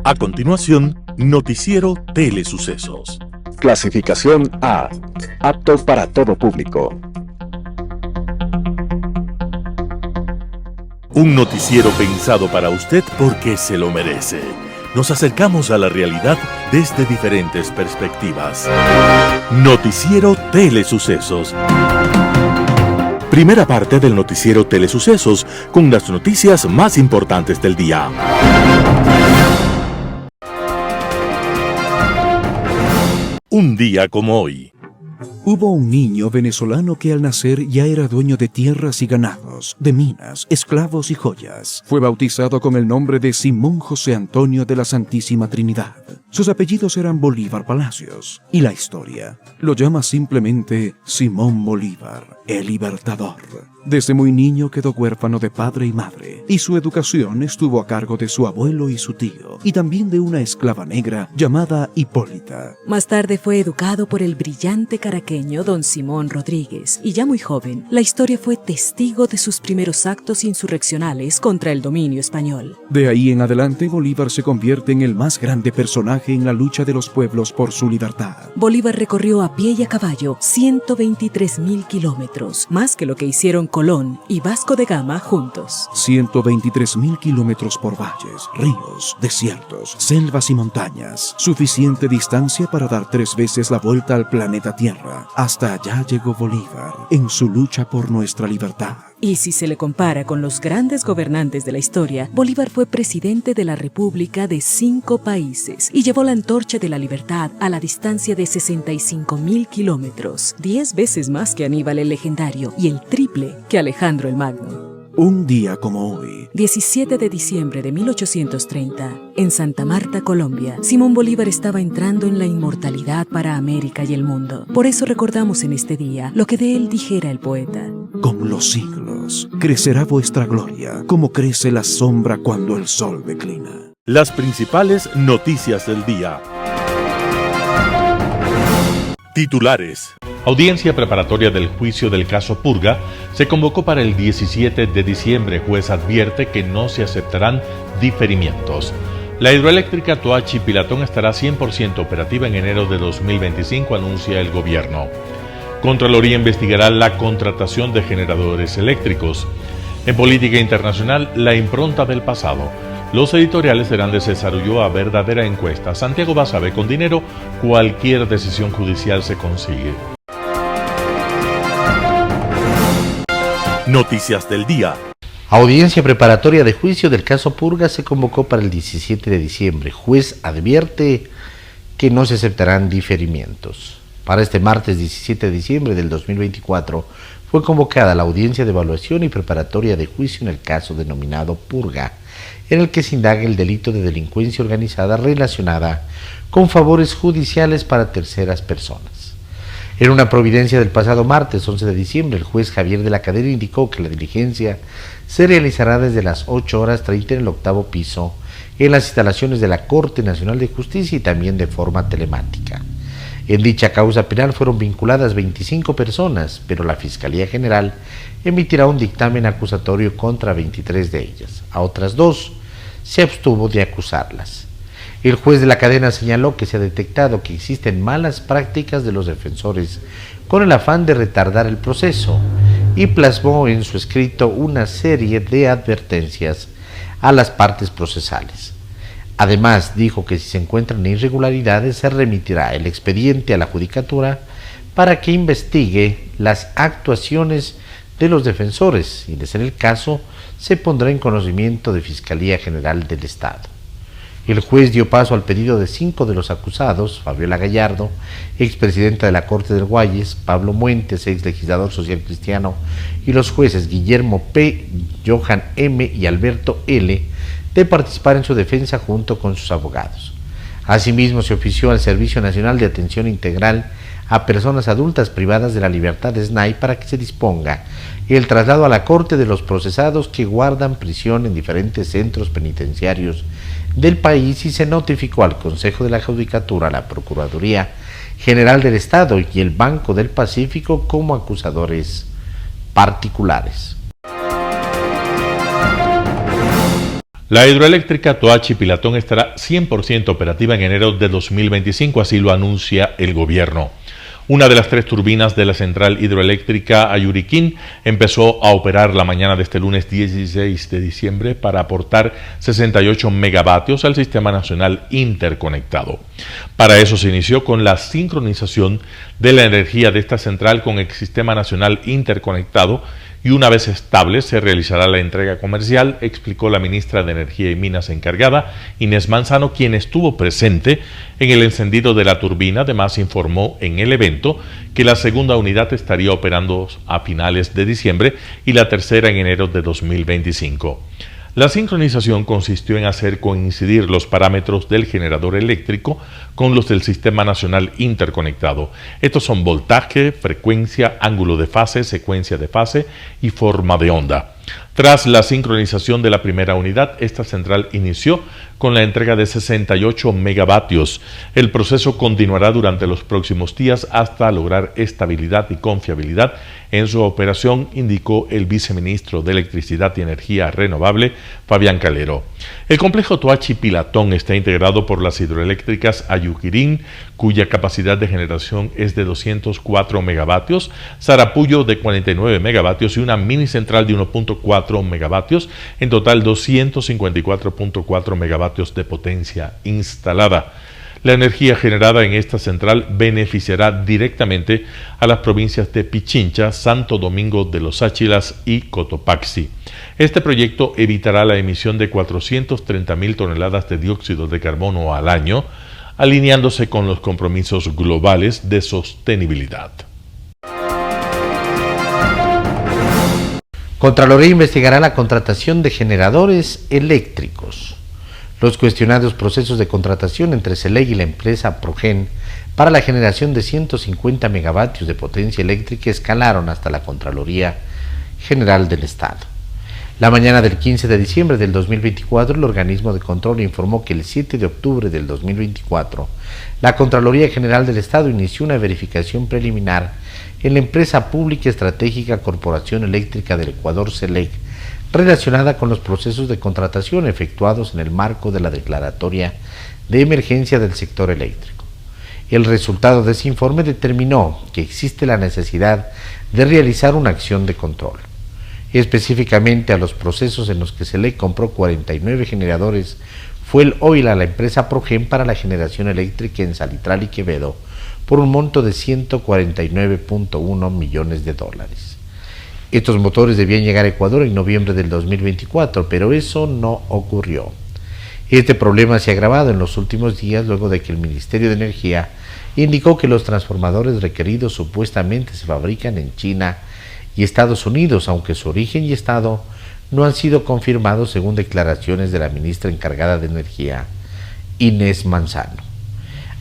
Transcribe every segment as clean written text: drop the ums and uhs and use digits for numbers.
A continuación, Noticiero Telesucesos. Clasificación A. Apto para todo público. Un noticiero pensado para usted porque se lo merece. Nos acercamos a la realidad desde diferentes perspectivas. Noticiero Telesucesos. Primera parte del Noticiero Telesucesos con las noticias más importantes del día. Un día como hoy. Hubo un niño venezolano que al nacer ya era dueño de tierras y ganados, de minas, esclavos y joyas. Fue bautizado con el nombre de Simón José Antonio de la Santísima Trinidad. Sus apellidos eran Bolívar Palacios, y la historia lo llama simplemente Simón Bolívar, el Libertador. Desde muy niño quedó huérfano de padre y madre, y su educación estuvo a cargo de su abuelo y su tío, y también de una esclava negra llamada Hipólita. Más tarde fue educado por el brillante caraqueño don Simón Rodríguez, y ya muy joven, la historia fue testigo de sus primeros actos insurreccionales contra el dominio español. De ahí en adelante, Bolívar se convierte en el más grande personaje en la lucha de los pueblos por su libertad. Bolívar recorrió a pie y a caballo 123.000 kilómetros, más que lo que hicieron Colón y Vasco de Gama juntos. 123.000 kilómetros por valles, ríos, desiertos, selvas y montañas. Suficiente distancia para dar 3 veces la vuelta al planeta Tierra. Hasta allá llegó Bolívar en su lucha por nuestra libertad. Y si se le compara con los grandes gobernantes de la historia, Bolívar fue presidente de la República de 5 países y llevó la antorcha de la libertad a la distancia de 65.000 kilómetros, 10 veces más que Aníbal el Legendario y el triple que Alejandro el Magno. Un día como hoy, 17 de diciembre de 1830, en Santa Marta, Colombia, Simón Bolívar estaba entrando en la inmortalidad para América y el mundo. Por eso recordamos en este día lo que de él dijera el poeta. con los siglos crecerá vuestra gloria, como crece la sombra cuando el sol declina. Las principales noticias del día. Titulares. Audiencia preparatoria del juicio del caso Purga se convocó para el 17 de diciembre. Juez advierte que no se aceptarán diferimientos. La hidroeléctrica Toachi-Pilatón estará 100% operativa en enero de 2025, anuncia el gobierno. Contraloría investigará la contratación de generadores eléctricos. En política internacional, la impronta del pasado. Los editoriales serán de César Ulloa, verdadera encuesta. Santiago Basabe, con dinero, cualquier decisión judicial se consigue. Noticias del día. Audiencia preparatoria de juicio del caso Purga se convocó para el 17 de diciembre. Juez advierte que no se aceptarán diferimientos. Para este martes 17 de diciembre del 2024 fue convocada la audiencia de evaluación y preparatoria de juicio en el caso denominado Purga, en el que se indaga el delito de delincuencia organizada relacionada con favores judiciales para terceras personas. En una providencia del pasado martes 11 de diciembre, el juez Javier de la Cadena indicó que la diligencia se realizará desde las 8:30 en el 8º piso, en las instalaciones de la Corte Nacional de Justicia y también de forma telemática. En dicha causa penal fueron vinculadas 25 personas, pero la Fiscalía General emitirá un dictamen acusatorio contra 23 de ellas. A otras 2 se abstuvo de acusarlas. El juez de la cadena señaló que se ha detectado que existen malas prácticas de los defensores con el afán de retardar el proceso y plasmó en su escrito una serie de advertencias a las partes procesales. Además, dijo que si se encuentran irregularidades se remitirá el expediente a la Judicatura para que investigue las actuaciones de los defensores y, de ser el caso, se pondrá en conocimiento de Fiscalía General del Estado. El juez dio paso al pedido de 5 de los acusados: Fabiola Gallardo, expresidenta de la Corte del Guayes; Pablo Muentes, ex legislador social cristiano; y los jueces Guillermo P., Johan M. y Alberto L., de participar en su defensa junto con sus abogados. Asimismo, se ofició al Servicio Nacional de Atención Integral a Personas Adultas Privadas de la Libertad, SNAI, para que se disponga el traslado a la Corte de los procesados que guardan prisión en diferentes centros penitenciarios del país, y se notificó al Consejo de la Judicatura, la Procuraduría General del Estado y el Banco del Pacífico como acusadores particulares. La hidroeléctrica Toachi-Pilatón estará 100% operativa en enero de 2025, así lo anuncia el gobierno. Una de las 3 turbinas de la central hidroeléctrica Ayuriquín empezó a operar la mañana de este lunes 16 de diciembre para aportar 68 megavatios al Sistema Nacional Interconectado. Para eso se inició con la sincronización de la energía de esta central con el Sistema Nacional Interconectado y una vez estable se realizará la entrega comercial, explicó la ministra de Energía y Minas encargada, Inés Manzano, quien estuvo presente en el encendido de la turbina. Además informó en el evento que la segunda unidad estaría operando a finales de diciembre y la tercera en enero de 2025. La sincronización consistió en hacer coincidir los parámetros del generador eléctrico con los del Sistema Nacional Interconectado. Estos son voltaje, frecuencia, ángulo de fase, secuencia de fase y forma de onda. Tras la sincronización de la primera unidad, esta central inició con la entrega de 68 megavatios. El proceso continuará durante los próximos días hasta lograr estabilidad y confiabilidad en su operación, indicó el viceministro de Electricidad y Energía Renovable, Fabián Calero. El complejo Toachi-Pilatón está integrado por las hidroeléctricas Ayuriquín, cuya capacidad de generación es de 204 megavatios, Sarapullo de 49 megavatios y una mini central de 1.4 megavatios, en total 254.4 megavatios de potencia instalada. La energía generada en esta central beneficiará directamente a las provincias de Pichincha, Santo Domingo de los Áchilas y Cotopaxi. Este proyecto evitará la emisión de 430.000 toneladas de dióxido de carbono al año, alineándose con los compromisos globales de sostenibilidad. Contraloría investigará la contratación de generadores eléctricos. Los cuestionados procesos de contratación entre CELEC y la empresa Progen para la generación de 150 megavatios de potencia eléctrica escalaron hasta la Contraloría General del Estado. La mañana del 15 de diciembre del 2024, el organismo de control informó que el 7 de octubre del 2024, la Contraloría General del Estado inició una verificación preliminar en la empresa pública estratégica Corporación Eléctrica del Ecuador, CELEC, relacionada con los procesos de contratación efectuados en el marco de la declaratoria de emergencia del sector eléctrico. El resultado de ese informe determinó que existe la necesidad de realizar una acción de control, específicamente a los procesos en los que CELEC compró 49 generadores fuel oil a la empresa Progen para la generación eléctrica en Salitral y Quevedo por un monto de $149.1 millones. Estos motores debían llegar a Ecuador en noviembre del 2024, pero eso no ocurrió. Este problema se ha agravado en los últimos días luego de que el Ministerio de Energía indicó que los transformadores requeridos supuestamente se fabrican en China y Estados Unidos, aunque su origen y estado no han sido confirmados según declaraciones de la ministra encargada de Energía, Inés Manzano.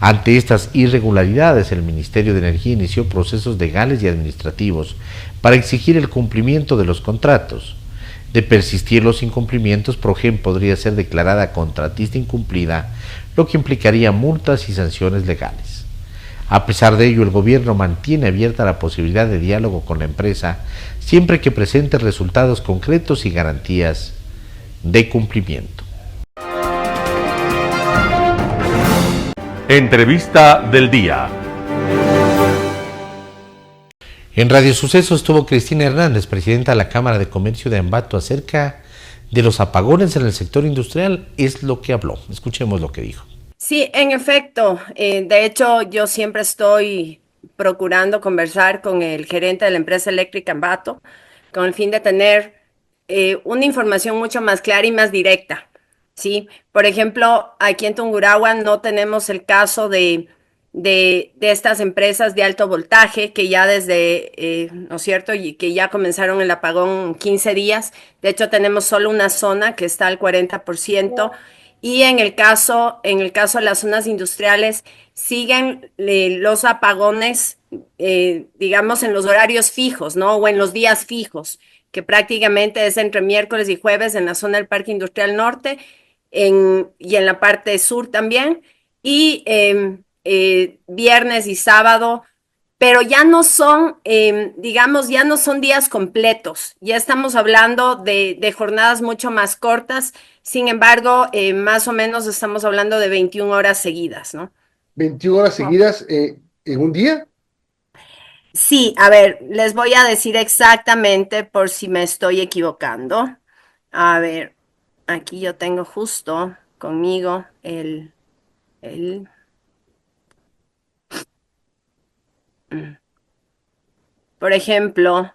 Ante estas irregularidades, el Ministerio de Energía inició procesos legales y administrativos para exigir el cumplimiento de los contratos. De persistir los incumplimientos, Progen podría ser declarada contratista incumplida, lo que implicaría multas y sanciones legales. A pesar de ello, el gobierno mantiene abierta la posibilidad de diálogo con la empresa siempre que presente resultados concretos y garantías de cumplimiento. Entrevista del día. En Radio Sucesos estuvo Cristina Hernández, presidenta de la Cámara de Comercio de Ambato, acerca de los apagones en el sector industrial. Es lo que habló. Escuchemos lo que dijo. Sí, en efecto. De hecho, yo siempre estoy procurando conversar con el gerente de la empresa eléctrica Ambato con el fin de tener una información mucho más clara y más directa. Sí, por ejemplo, aquí en Tungurahua no tenemos el caso de estas empresas de alto voltaje que ya desde, ¿no es cierto?, y que ya comenzaron el apagón 15 días. De hecho, tenemos solo una zona que está al 40%. Y en el caso de las zonas industriales, siguen los apagones, digamos, en los horarios fijos, ¿no? O en los días fijos, que prácticamente es entre miércoles y jueves en la zona del Parque Industrial Norte y en la parte sur también. Y viernes y sábado pero ya no son, digamos, ya no son días completos, ya estamos hablando de jornadas mucho más cortas, sin embargo, más o menos estamos hablando de 21 horas seguidas, ¿no? 21 horas seguidas en un día. Sí, a ver, les voy a decir exactamente por si me estoy equivocando. A ver, aquí yo tengo justo conmigo el por ejemplo,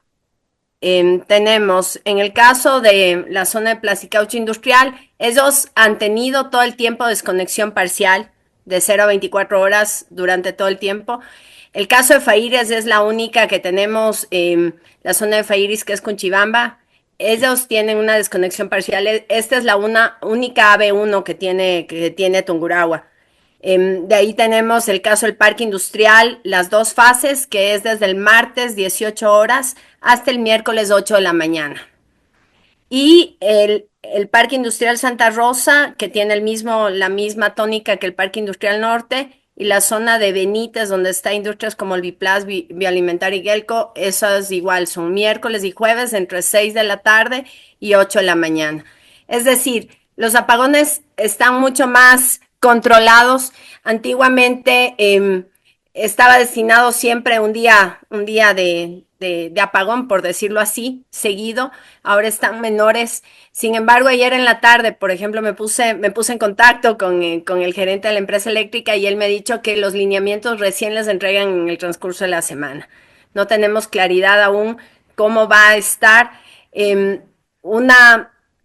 tenemos, en el caso de la zona de Plasticaucho Industrial, ellos han tenido todo el tiempo desconexión parcial de 0 a 24 horas durante todo el tiempo. El caso de Faíres es la única que tenemos, la zona de Faíris que es Cunchibamba. Ellos tienen una desconexión parcial. Esta es la única AB1 que tiene Tungurahua. De ahí tenemos el caso del parque industrial, las dos fases, que es desde el martes 18 horas hasta el miércoles 8 de la mañana. Y el parque industrial Santa Rosa, que tiene la misma tónica que el parque industrial norte, y la zona de Benítez, donde está industrias como el Biplas, Bioalimentar y Gelco, esas igual son miércoles y jueves entre 6 de la tarde y 8 de la mañana. Es decir, los apagones están mucho más controlados. Antiguamente estaba destinado siempre un día de apagón, por decirlo así, seguido. Ahora están menores. Sin embargo, ayer en la tarde, por ejemplo, me puse en contacto con el gerente de la empresa eléctrica y él me ha dicho que los lineamientos recién les entregan en el transcurso de la semana. No tenemos claridad aún cómo va a estar.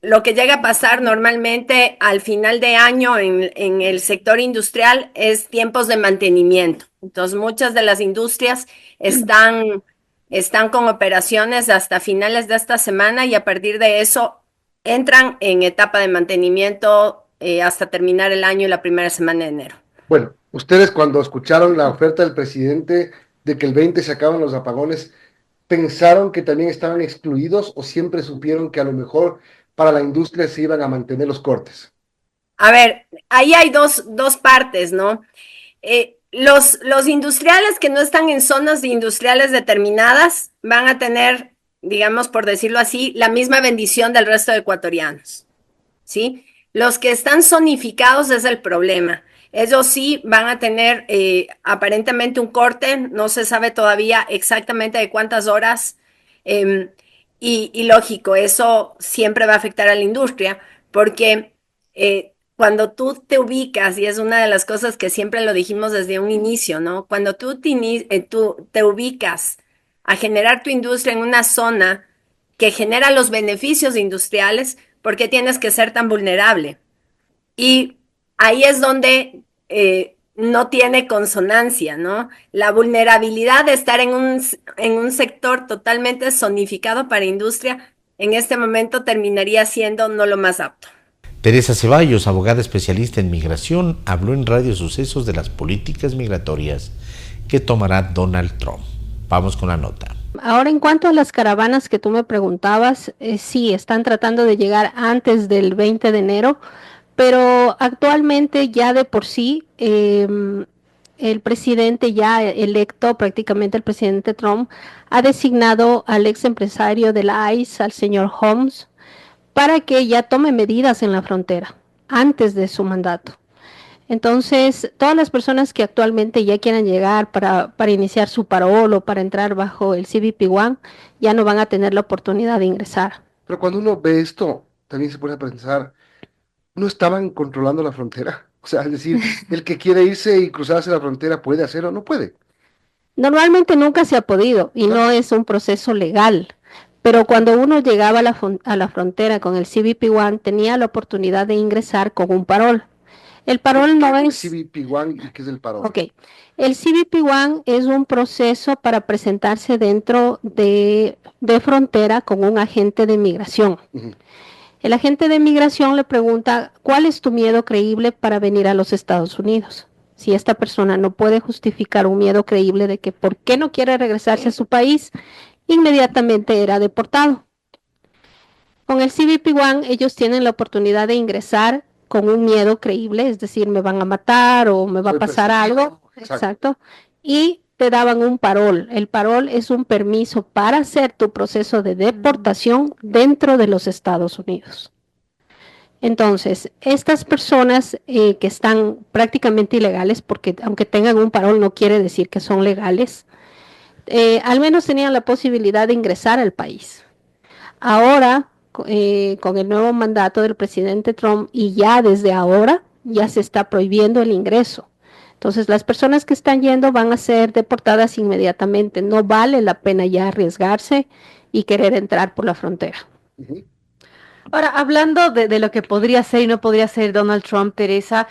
Lo que llega a pasar normalmente al final de año en el sector industrial es tiempos de mantenimiento. Entonces, muchas de las industrias están con operaciones hasta finales de esta semana y a partir de eso entran en etapa de mantenimiento hasta terminar el año y la primera semana de enero. Bueno, ustedes cuando escucharon la oferta del presidente de que el 20 se acaban los apagones, ¿pensaron que también estaban excluidos o siempre supieron que a lo mejor para la industria se iban a mantener los cortes? A ver, ahí hay dos partes, ¿no? Los industriales que no están en zonas industriales determinadas van a tener, digamos, por decirlo así, la misma bendición del resto de ecuatorianos, ¿sí? Los que están zonificados es el problema. Ellos sí van a tener aparentemente un corte, no se sabe todavía exactamente de cuántas horas, y lógico, eso siempre va a afectar a la industria, porque cuando tú te ubicas, y es una de las cosas que siempre lo dijimos desde un inicio, ¿no? Cuando tú te ubicas a generar tu industria en una zona que genera los beneficios industriales, ¿por qué tienes que ser tan vulnerable? Y ahí es donde no tiene consonancia, ¿no? La vulnerabilidad de estar en un sector totalmente zonificado para industria, en este momento terminaría siendo no lo más apto. Teresa Ceballos, abogada especialista en migración, habló en Radio Sucesos de las políticas migratorias que tomará Donald Trump. Vamos con la nota. Ahora, en cuanto a las caravanas que tú me preguntabas, sí, están tratando de llegar antes del 20 de enero, pero actualmente ya de por sí el presidente ya electo, prácticamente el presidente Trump, ha designado al ex empresario de la ICE, al señor Holmes, para que ya tome medidas en la frontera antes de su mandato. Entonces, todas las personas que actualmente ya quieran llegar para iniciar su parol o para entrar bajo el CBP-1 ya no van a tener la oportunidad de ingresar. Pero cuando uno ve esto, también se pone a pensar, ¿no estaban controlando la frontera? O sea, es decir, el que quiere irse y cruzarse la frontera puede hacerlo, no puede. Normalmente nunca se ha podido y no es un proceso legal. Pero cuando uno llegaba a la frontera con el CBP-1 tenía la oportunidad de ingresar con un parol. El parol no es... ¿Qué es el CBP-1 y qué es el parol? Ok, el CBP-1 es un proceso para presentarse dentro de frontera con un agente de migración. El agente de migración le pregunta, ¿cuál es tu miedo creíble para venir a los Estados Unidos? Si esta persona no puede justificar un miedo creíble de que por qué no quiere regresarse a su país, inmediatamente era deportado. Con el CBP-1 ellos tienen la oportunidad de ingresar con un miedo creíble, es decir, me van a matar o me va a pasar algo. Exacto. Y te daban un parol. El parol es un permiso para hacer tu proceso de deportación dentro de los Estados Unidos. Entonces, estas personas que están prácticamente ilegales, porque aunque tengan un parol no quiere decir que son legales, al menos tenían la posibilidad de ingresar al país. Ahora, con el nuevo mandato del presidente Trump y ya desde ahora, ya se está prohibiendo el ingreso. Entonces, las personas que están yendo van a ser deportadas inmediatamente. No vale la pena ya arriesgarse y querer entrar por la frontera. Ahora, hablando de lo que podría ser y no podría ser Donald Trump, Teresa,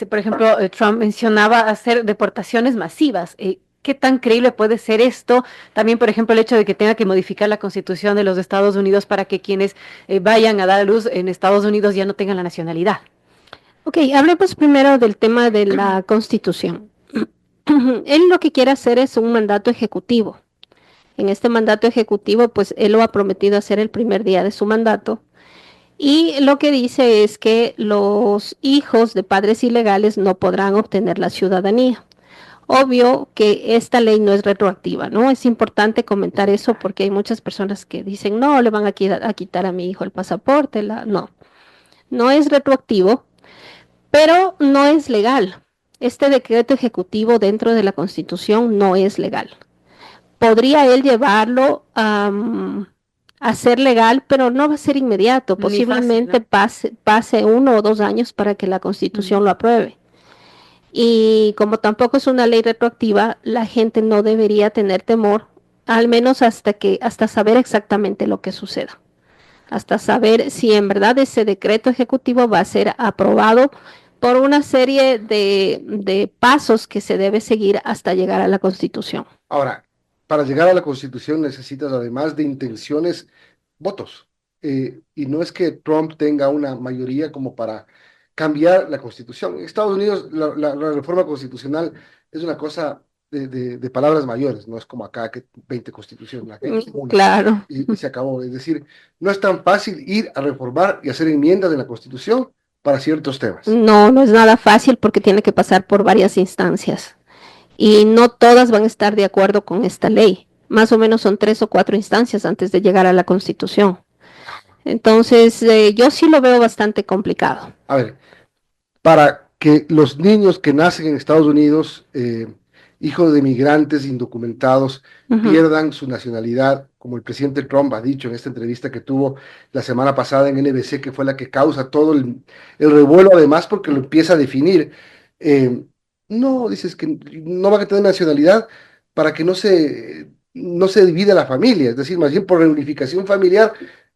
por ejemplo, Trump mencionaba hacer deportaciones masivas. ¿Qué tan creíble puede ser esto? También, por ejemplo, el hecho de que tenga que modificar la Constitución de los Estados Unidos para que quienes vayan a dar a luz en Estados Unidos ya no tengan la nacionalidad. Ok, hablemos primero del tema de la Constitución. Él lo que quiere hacer es un mandato ejecutivo. En este mandato ejecutivo, pues él lo ha prometido hacer el primer día de su mandato. Y lo que dice es que los hijos de padres ilegales no podrán obtener la ciudadanía. Obvio que esta ley no es retroactiva, ¿no? Es importante comentar eso porque hay muchas personas que dicen, no, le van a quitar a mi hijo el pasaporte. No es retroactivo, pero no es legal. Este decreto ejecutivo dentro de la Constitución no es legal. Podría él llevarlo a ser legal, pero no va a ser inmediato. Posiblemente fácil, ¿no? pase 1 o 2 años para que la Constitución lo apruebe. Y como tampoco es una ley retroactiva, la gente no debería tener temor, al menos hasta saber exactamente lo que suceda. Hasta saber si en verdad ese decreto ejecutivo va a ser aprobado por una serie de pasos que se debe seguir hasta llegar a la Constitución. Ahora, para llegar a la Constitución necesitas, además de intenciones, votos. Y no es que Trump tenga una mayoría como para cambiar la Constitución. En Estados Unidos la reforma constitucional es una cosa de palabras mayores, no es como acá que 20 constituciones. Claro. Y se acabó. Es decir, no es tan fácil ir a reformar y hacer enmiendas en la Constitución para ciertos temas. No es nada fácil porque tiene que pasar por varias instancias. Y no todas van a estar de acuerdo con esta ley. Más o menos son 3 o 4 instancias antes de llegar a la Constitución. Entonces, yo sí lo veo bastante complicado. A ver, para que los niños que nacen en Estados Unidos, hijos de migrantes indocumentados, pierdan su nacionalidad, como el presidente Trump ha dicho en esta entrevista que tuvo la semana pasada en NBC, que fue la que causa todo el revuelo, además porque lo empieza a definir. No, dices que no va a tener nacionalidad para que no se divida la familia, es decir, más bien por reunificación familiar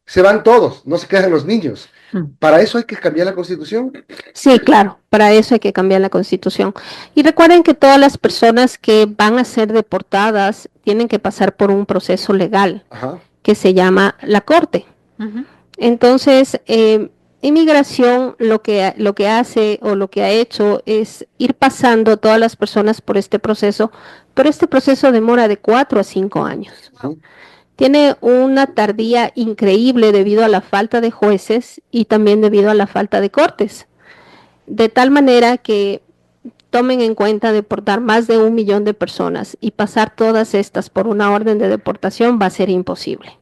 se van todos, no se quedan los niños. ¿Para eso hay que cambiar la Constitución? Sí, claro, para eso hay que cambiar la Constitución. Y recuerden que todas las personas que van a ser deportadas tienen que pasar por un proceso legal que se llama la Corte. Entonces, Inmigración lo que hace o lo que ha hecho es ir pasando a todas las personas por este proceso, pero este proceso demora de 4 a 5 años. Tiene una tardía increíble debido a la falta de jueces y también debido a la falta de cortes. De tal manera que tomen en cuenta deportar más de 1 millón de personas y pasar todas estas por una orden de deportación va a ser imposible.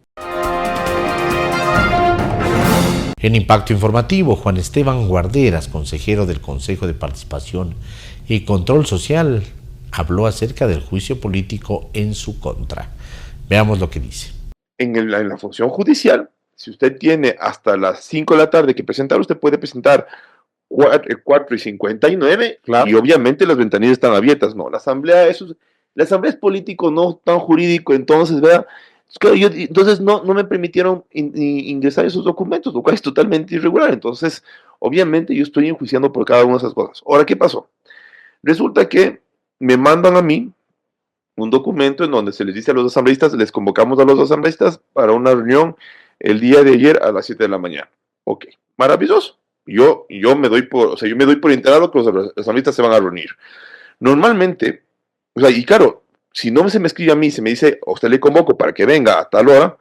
En Impacto Informativo, Juan Esteban Guarderas, consejero del Consejo de Participación y Control Social, habló acerca del juicio político en su contra. Veamos lo que dice. En la función judicial, si usted tiene hasta las 5 de la tarde que presentar, usted puede presentar 4:59, claro. Y obviamente las ventanillas están abiertas. No, la asamblea es político, no tan jurídico, entonces, ¿verdad? Entonces no me permitieron ingresar esos documentos, lo cual es totalmente irregular. Entonces, obviamente yo estoy enjuiciando por cada una de esas cosas. Ahora, ¿qué pasó? Resulta que me mandan a mí un documento en donde se les dice a los asambleístas, les convocamos a los asambleístas para una reunión el día de ayer a las 7 de la mañana. Ok, maravilloso. Yo me doy por enterado que los asambleístas se van a reunir. Normalmente, y claro, si no se me escribe a mí, se me dice, a usted le convoco para que venga a tal hora,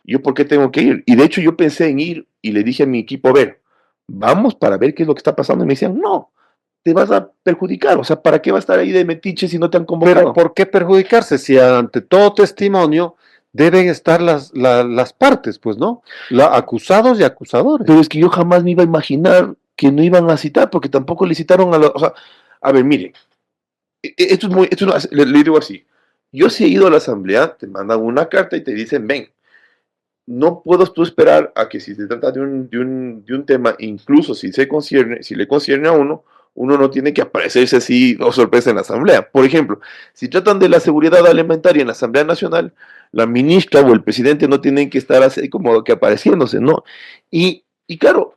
¿yo por qué tengo que ir? Y de hecho yo pensé en ir y le dije a mi equipo, a ver, vamos para ver qué es lo que está pasando. Y me decían, no, te vas a perjudicar. O sea, ¿para qué va a estar ahí de metiche si no te han convocado? Pero ¿por qué perjudicarse si ante todo testimonio deben estar las partes, pues, ¿no? Acusados y acusadores. Pero es que yo jamás me iba a imaginar que no iban a citar, porque tampoco le citaron o sea, a ver, mire, esto es muy, le digo así, yo sí he ido a la asamblea, te mandan una carta y te dicen, ven, no puedo tú esperar a que si se trata de un tema, incluso si le concierne a uno no tiene que aparecerse así o sorpresa en la asamblea. Por ejemplo, si tratan de la seguridad alimentaria en la Asamblea Nacional, la ministra o el presidente no tienen que estar así como que apareciéndose, ¿no? Y claro,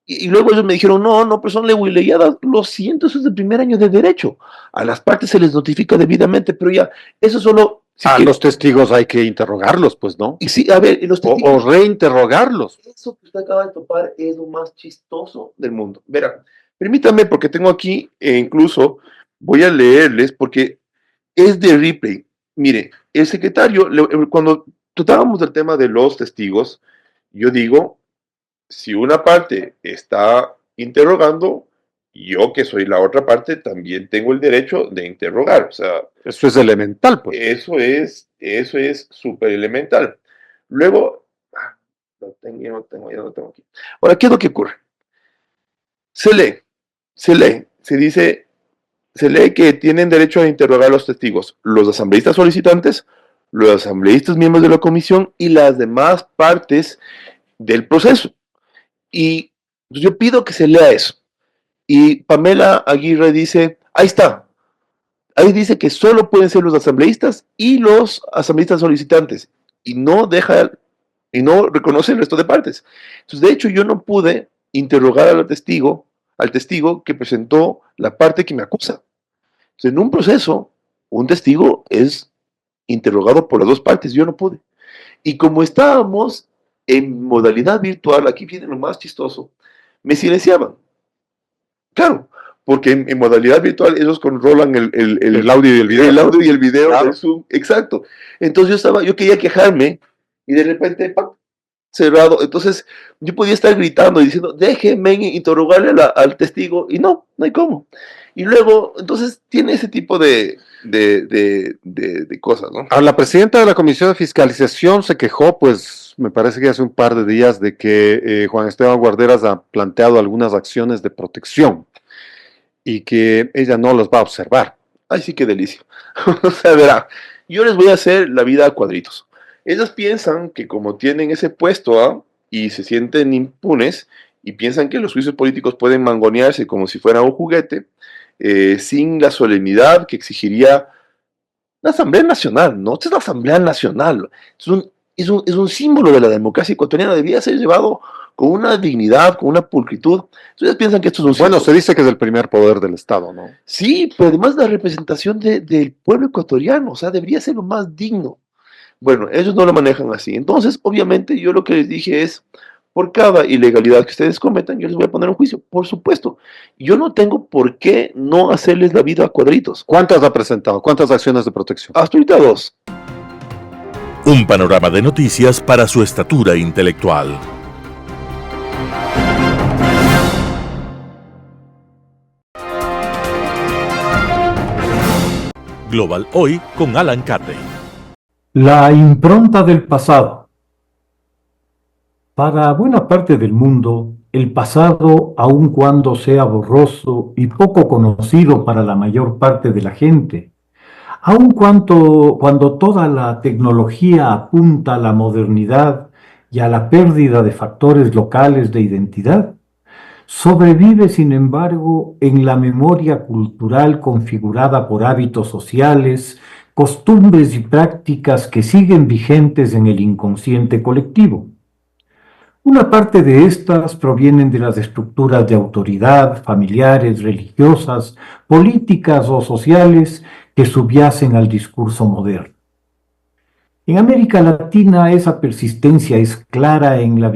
y luego ellos me dijeron, no, pero son leguileyadas. Lo siento, eso es el primer año de derecho. A las partes se les notifica debidamente, pero ya, eso solo... A los testigos hay que interrogarlos, pues, ¿no? Y sí, a ver, los testigos, o reinterrogarlos. Eso que usted acaba de topar es lo más chistoso del mundo. Verá, permítame, porque tengo aquí, incluso, voy a leerles, porque es de replay. Mire, el secretario, cuando tratábamos del tema de los testigos, yo digo, si una parte está interrogando, yo que soy la otra parte también tengo el derecho de interrogar. O sea, eso es elemental, pues. Eso es súper elemental. Luego, ya no tengo aquí. Ahora, ¿qué es lo que ocurre? Se lee que tienen derecho a interrogar a los testigos, los asambleístas solicitantes, los asambleístas miembros de la comisión y las demás partes del proceso. Y yo pido que se lea eso. Y Pamela Aguirre dice, ahí está, ahí dice que solo pueden ser los asambleístas y los asambleístas solicitantes, y no reconoce el resto de partes. Entonces, de hecho, yo no pude interrogar al testigo que presentó la parte que me acusa. Entonces, en un proceso, un testigo es interrogado por las dos partes, yo no pude. Y como estábamos en modalidad virtual, aquí viene lo más chistoso, me silenciaban. Claro, porque en modalidad virtual ellos controlan el audio y el video. El audio y el video del Zoom, exacto. Entonces yo quería quejarme y de repente, ¡pam!, cerrado. Entonces yo podía estar gritando y diciendo, déjenme interrogarle al testigo, y no hay cómo. Y luego, entonces tiene ese tipo de cosas, ¿no? La presidenta de la Comisión de Fiscalización se quejó, pues me parece que hace un par de días, de que Juan Esteban Guarderas ha planteado algunas acciones de protección y que ella no las va a observar. Ay, sí, qué delicia. O sea, verá, yo les voy a hacer la vida a cuadritos. Ellos piensan que como tienen ese puesto y se sienten impunes y piensan que los juicios políticos pueden mangonearse como si fuera un juguete, sin la solemnidad que exigiría la Asamblea Nacional, ¿no? Esta es la Asamblea Nacional. Es un símbolo de la democracia ecuatoriana. Debería ser llevado con una dignidad, con una pulcritud. Entonces piensan que esto es un símbolo. Bueno, se dice que es el primer poder del Estado, ¿no? Sí, pero además la representación del pueblo ecuatoriano, o sea, debería ser lo más digno. Bueno, ellos no lo manejan así. Entonces, obviamente, yo lo que les dije es, por cada ilegalidad que ustedes cometan, yo les voy a poner un juicio, por supuesto. Yo no tengo por qué no hacerles la vida a cuadritos. ¿Cuántas ha presentado? ¿Cuántas acciones de protección? Hasta ahorita 2. Un panorama de noticias para su estatura intelectual. Global Hoy con Alan Carney. La impronta del pasado. Para buena parte del mundo, el pasado, aun cuando sea borroso y poco conocido para la mayor parte de la gente, aun cuando toda la tecnología apunta a la modernidad y a la pérdida de factores locales de identidad, sobrevive, sin embargo, en la memoria cultural configurada por hábitos sociales, costumbres y prácticas que siguen vigentes en el inconsciente colectivo. Una parte de estas provienen de las estructuras de autoridad, familiares, religiosas, políticas o sociales que subyacen al discurso moderno. En América Latina esa persistencia es clara en la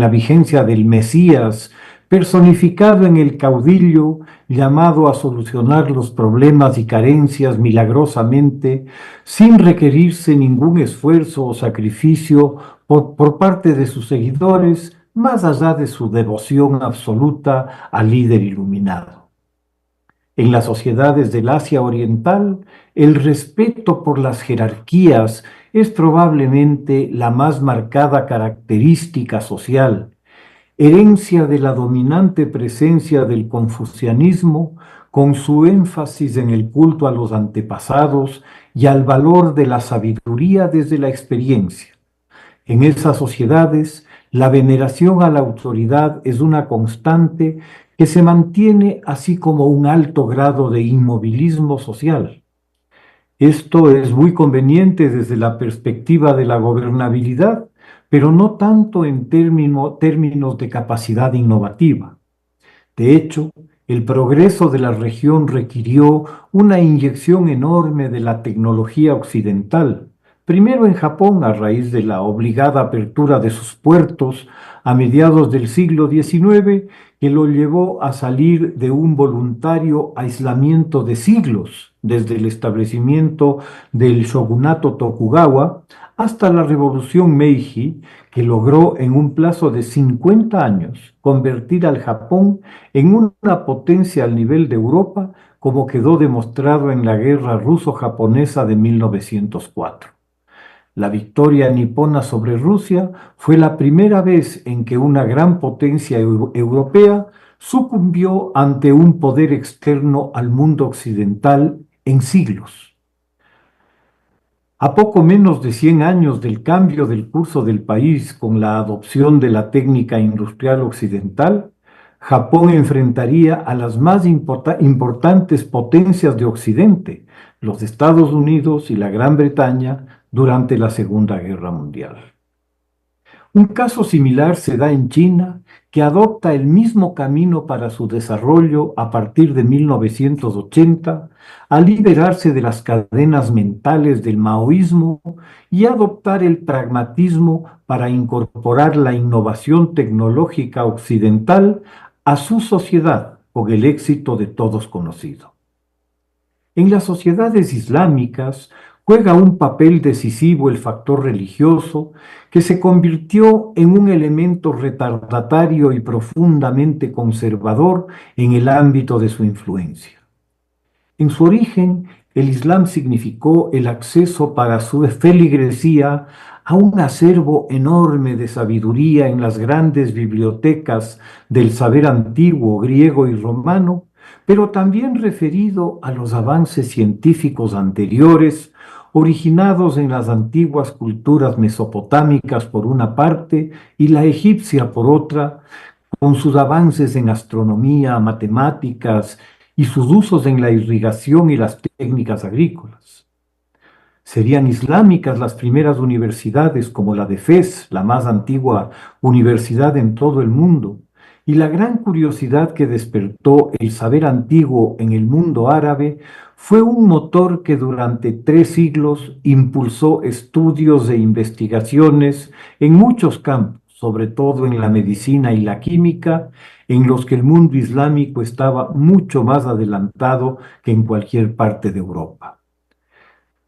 vigencia del Mesías, personificado en el caudillo llamado a solucionar los problemas y carencias milagrosamente, sin requerirse ningún esfuerzo o sacrificio por parte de sus seguidores, más allá de su devoción absoluta al líder iluminado. En las sociedades del Asia Oriental, el respeto por las jerarquías es probablemente la más marcada característica social, herencia de la dominante presencia del confucianismo, con su énfasis en el culto a los antepasados y al valor de la sabiduría desde la experiencia. En esas sociedades, la veneración a la autoridad es una constante que se mantiene, así como un alto grado de inmovilismo social. Esto es muy conveniente desde la perspectiva de la gobernabilidad, pero no tanto en términos de capacidad innovativa. De hecho, el progreso de la región requirió una inyección enorme de la tecnología occidental, primero en Japón a raíz de la obligada apertura de sus puertos a mediados del siglo XIX, que lo llevó a salir de un voluntario aislamiento de siglos, desde el establecimiento del shogunato Tokugawa hasta la Revolución Meiji, que logró en un plazo de 50 años convertir al Japón en una potencia al nivel de Europa, como quedó demostrado en la guerra ruso-japonesa de 1904. La victoria nipona sobre Rusia fue la primera vez en que una gran potencia europea sucumbió ante un poder externo al mundo occidental en siglos. A poco menos de 100 años del cambio del curso del país con la adopción de la técnica industrial occidental, Japón enfrentaría a las más importantes potencias de Occidente, los Estados Unidos y la Gran Bretaña, durante la Segunda Guerra Mundial. Un caso similar se da en China, que adopta el mismo camino para su desarrollo a partir de 1980, al liberarse de las cadenas mentales del maoísmo y adoptar el pragmatismo para incorporar la innovación tecnológica occidental a su sociedad, con el éxito de todos conocido. En las sociedades islámicas juega un papel decisivo el factor religioso, que se convirtió en un elemento retardatario y profundamente conservador en el ámbito de su influencia. En su origen, el Islam significó el acceso para su feligresía a un acervo enorme de sabiduría en las grandes bibliotecas del saber antiguo, griego y romano, pero también referido a los avances científicos anteriores, originados en las antiguas culturas mesopotámicas por una parte y la egipcia por otra, con sus avances en astronomía, matemáticas y sus usos en la irrigación y las técnicas agrícolas. Serían islámicas las primeras universidades, como la de Fez, la más antigua universidad en todo el mundo, y la gran curiosidad que despertó el saber antiguo en el mundo árabe fue un motor que durante 3 siglos impulsó estudios e investigaciones en muchos campos, sobre todo en la medicina y la química, en los que el mundo islámico estaba mucho más adelantado que en cualquier parte de Europa.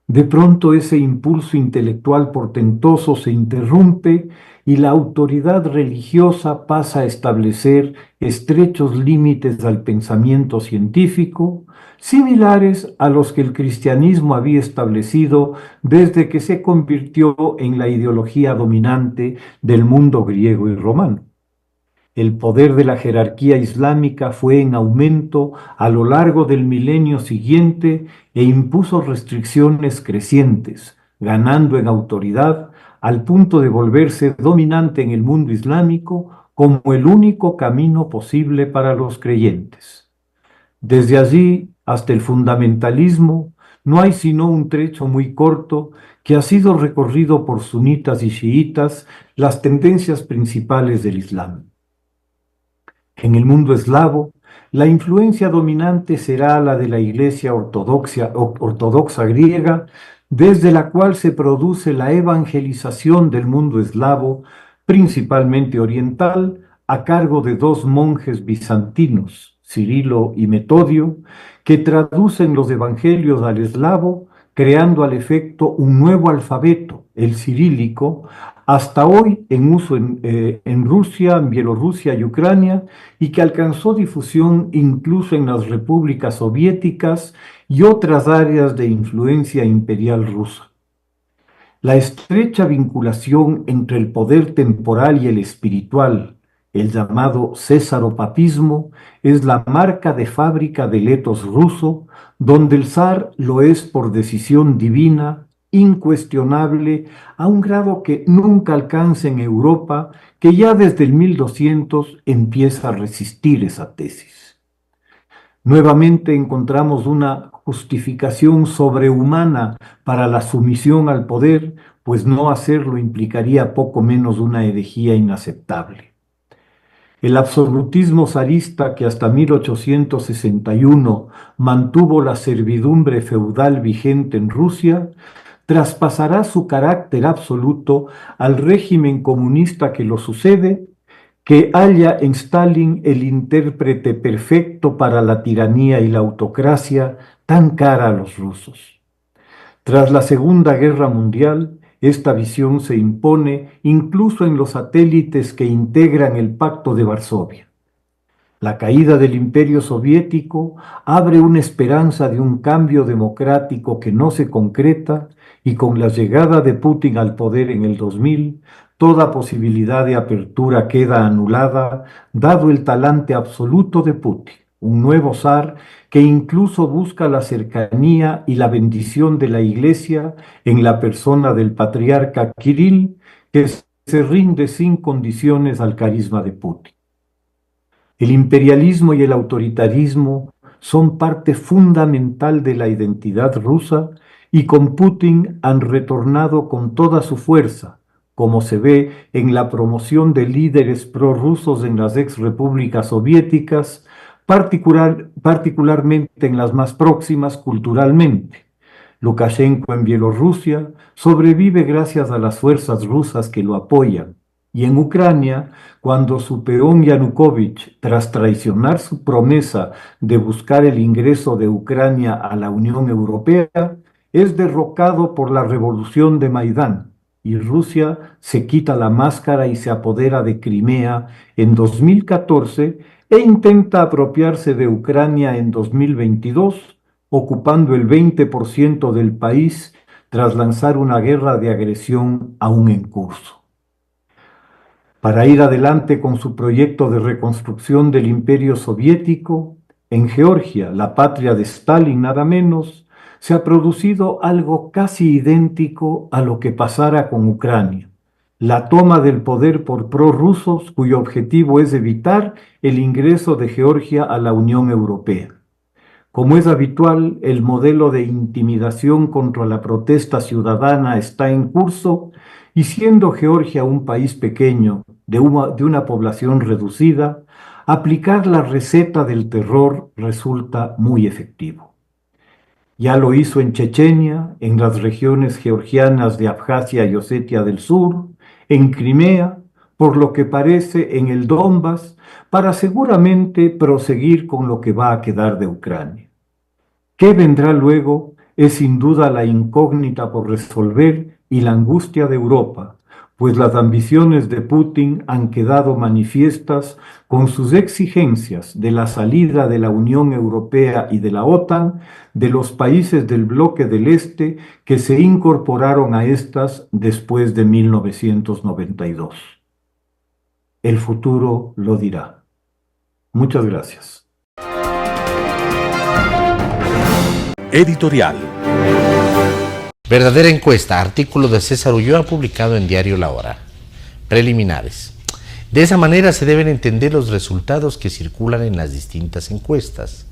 De pronto ese impulso intelectual portentoso se interrumpe y la autoridad religiosa pasa a establecer estrechos límites al pensamiento científico, similares a los que el cristianismo había establecido desde que se convirtió en la ideología dominante del mundo griego y romano. El poder de la jerarquía islámica fue en aumento a lo largo del milenio siguiente e impuso restricciones crecientes, ganando en autoridad al punto de volverse dominante en el mundo islámico como el único camino posible para los creyentes. Desde allí hasta el fundamentalismo no hay sino un trecho muy corto que ha sido recorrido por sunitas y chiitas, las tendencias principales del Islam. En el mundo eslavo, la influencia dominante será la de la Iglesia ortodoxa griega, desde la cual se produce la evangelización del mundo eslavo, principalmente oriental, a cargo de 2 monjes bizantinos, Cirilo y Metodio, que traducen los evangelios al eslavo, creando al efecto un nuevo alfabeto, el cirílico, hasta hoy en uso en Rusia, en Bielorrusia y Ucrania, y que alcanzó difusión incluso en las repúblicas soviéticas y otras áreas de influencia imperial rusa. La estrecha vinculación entre el poder temporal y el espiritual, el llamado césaropapismo, es la marca de fábrica del etos ruso, donde el zar lo es por decisión divina, incuestionable, a un grado que nunca alcanza en Europa, que ya desde el 1200 empieza a resistir esa tesis. Nuevamente encontramos una justificación sobrehumana para la sumisión al poder, pues no hacerlo implicaría poco menos una herejía inaceptable. El absolutismo zarista, que hasta 1861 mantuvo la servidumbre feudal vigente en Rusia, traspasará su carácter absoluto al régimen comunista que lo sucede, que halla en Stalin el intérprete perfecto para la tiranía y la autocracia tan cara a los rusos. Tras la Segunda Guerra Mundial, esta visión se impone incluso en los satélites que integran el Pacto de Varsovia. La caída del Imperio Soviético abre una esperanza de un cambio democrático que no se concreta, y con la llegada de Putin al poder en el 2000, toda posibilidad de apertura queda anulada, dado el talante absoluto de Putin, un nuevo zar que incluso busca la cercanía y la bendición de la Iglesia en la persona del patriarca Kirill, que se rinde sin condiciones al carisma de Putin. El imperialismo y el autoritarismo son parte fundamental de la identidad rusa y con Putin han retornado con toda su fuerza, como se ve en la promoción de líderes prorrusos en las exrepúblicas soviéticas, particularmente en las más próximas culturalmente. Lukashenko en Bielorrusia sobrevive gracias a las fuerzas rusas que lo apoyan. Y en Ucrania, cuando su peón Yanukovych, tras traicionar su promesa de buscar el ingreso de Ucrania a la Unión Europea, es derrocado por la revolución de Maidán, y Rusia se quita la máscara y se apodera de Crimea en 2014 e intenta apropiarse de Ucrania en 2022, ocupando el 20% del país tras lanzar una guerra de agresión aún en curso. Para ir adelante con su proyecto de reconstrucción del Imperio Soviético, en Georgia, la patria de Stalin nada menos, se ha producido algo casi idéntico a lo que pasara con Ucrania, la toma del poder por prorrusos cuyo objetivo es evitar el ingreso de Georgia a la Unión Europea. Como es habitual, el modelo de intimidación contra la protesta ciudadana está en curso, y siendo Georgia un país pequeño, de una población reducida, aplicar la receta del terror resulta muy efectivo. Ya lo hizo en Chechenia, en las regiones georgianas de Abjasia y Osetia del Sur, en Crimea, por lo que parece en el Donbass, para seguramente proseguir con lo que va a quedar de Ucrania. ¿Qué vendrá luego? Es sin duda la incógnita por resolver y la angustia de Europa, pues las ambiciones de Putin han quedado manifiestas con sus exigencias de la salida de la Unión Europea y de la OTAN, de los países del bloque del Este que se incorporaron a estas después de 1992. El futuro lo dirá. Muchas gracias. Editorial. Verdadera encuesta, artículo de César Ulloa publicado en Diario La Hora. Preliminares. De esa manera se deben entender los resultados que circulan en las distintas encuestas.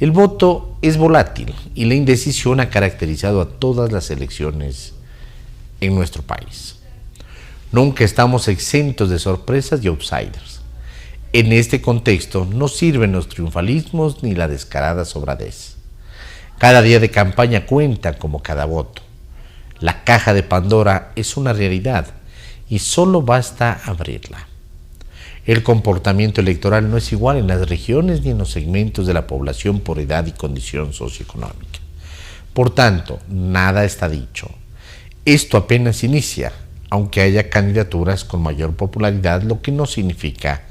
El voto es volátil y la indecisión ha caracterizado a todas las elecciones en nuestro país. Nunca estamos exentos de sorpresas y outsiders. En este contexto no sirven los triunfalismos ni la descarada sobradez. Cada día de campaña cuenta como cada voto. La caja de Pandora es una realidad y solo basta abrirla. El comportamiento electoral no es igual en las regiones ni en los segmentos de la población por edad y condición socioeconómica. Por tanto, nada está dicho. Esto apenas inicia, aunque haya candidaturas con mayor popularidad, lo que no significa